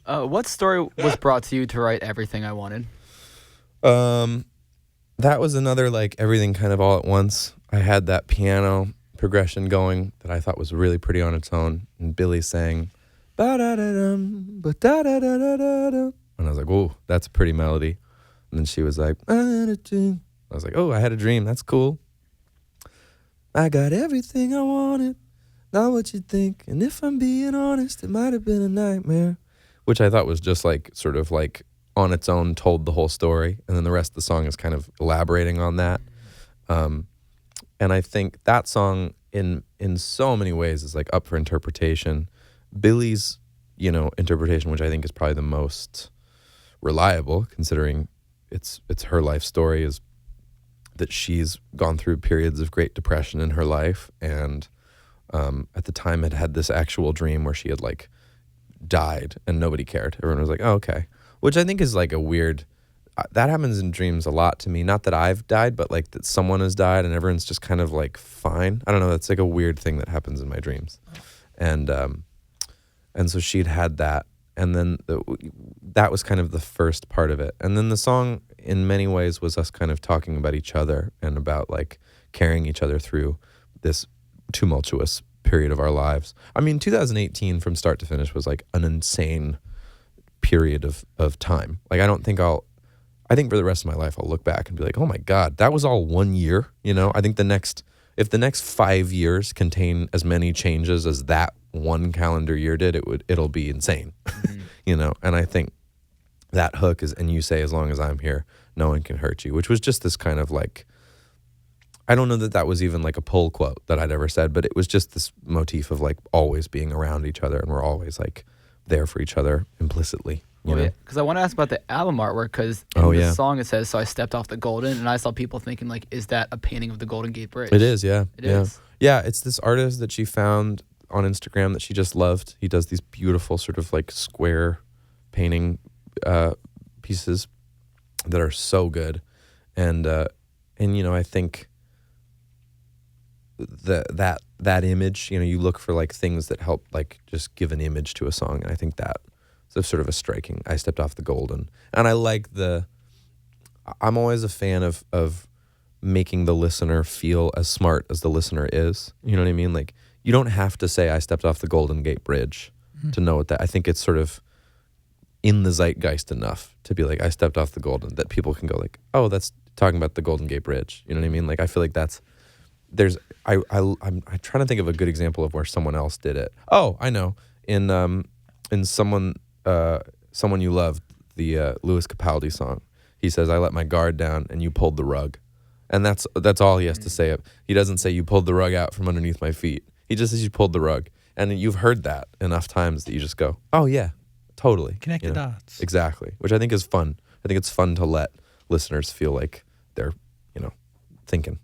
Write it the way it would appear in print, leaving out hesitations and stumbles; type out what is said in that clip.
What story was brought to you to write Everything I Wanted? That was another like everything kind of all at once. I had that piano progression going that I thought was really pretty on its own, and Billy sang ba-da-da-dum, ba-da-da-da-da-da. And I was like, "Whoa, that's a pretty melody." And then she was like, "I had a dream." I was like, "Oh, I had a dream. That's cool. I got everything I wanted, not what you think. And if I'm being honest, it might have been a nightmare." Which I thought was just like sort of like on its own told the whole story, and then the rest of the song is kind of elaborating on that. And I think that song in so many ways is like up for interpretation. Billy's, interpretation, which I think is probably the most reliable, considering it's her life story, is that she's gone through periods of great depression in her life, and at the time had this actual dream where she had like died and nobody cared. Everyone was like, "Oh, okay," which I think is like a weird. That happens in dreams a lot to me. Not that I've died, but like that someone has died and everyone's just kind of like fine. I don't know. That's like a weird thing that happens in my dreams, and so she'd had that, and then that was kind of the first part of it, and then the song in many ways was us kind of talking about each other and about like carrying each other through this tumultuous period of our lives. I mean, 2018 from start to finish was like an insane period of time. Like I think for the rest of my life, I'll look back and be like, oh my God, that was all 1 year. I think if the next 5 years contain as many changes as that one calendar year did, it'll be insane. Mm-hmm. And I think that hook is, and you say, as long as I'm here, no one can hurt you, which was just this kind of like, I don't know that was even like a pull quote that I'd ever said, but it was just this motif of like always being around each other, and we're always like there for each other implicitly. Because I want to ask about the album artwork, because in the song it says, "So I stepped off the Golden," and I saw people thinking like, is that a painting of the Golden Gate Bridge? It is, yeah. It is. Yeah, it's this artist that she found on Instagram that she just loved. He does these beautiful sort of like square painting pieces that are so good. And I think that image, you look for like things that help like just give an image to a song, and I think that so sort of a striking. I stepped off the Golden, and I like I'm always a fan of making the listener feel as smart as the listener is. You know what I mean? Like, you don't have to say I stepped off the Golden Gate Bridge to know what that. I think it's sort of in the zeitgeist enough to be like, I stepped off the Golden, that people can go like, oh, that's talking about the Golden Gate Bridge. You know what I mean? Like, I feel like I'm trying to think of a good example of where someone else did it. Oh, I know. In someone you loved, the Louis Capaldi song, he says, "I let my guard down and you pulled the rug," and that's all he has to say. He doesn't say you pulled the rug out from underneath my feet. He just says you pulled the rug, and you've heard that enough times that you just go, "Oh yeah, totally." Connect the dots. Exactly, which I think is fun. I think it's fun to let listeners feel like they're, thinking.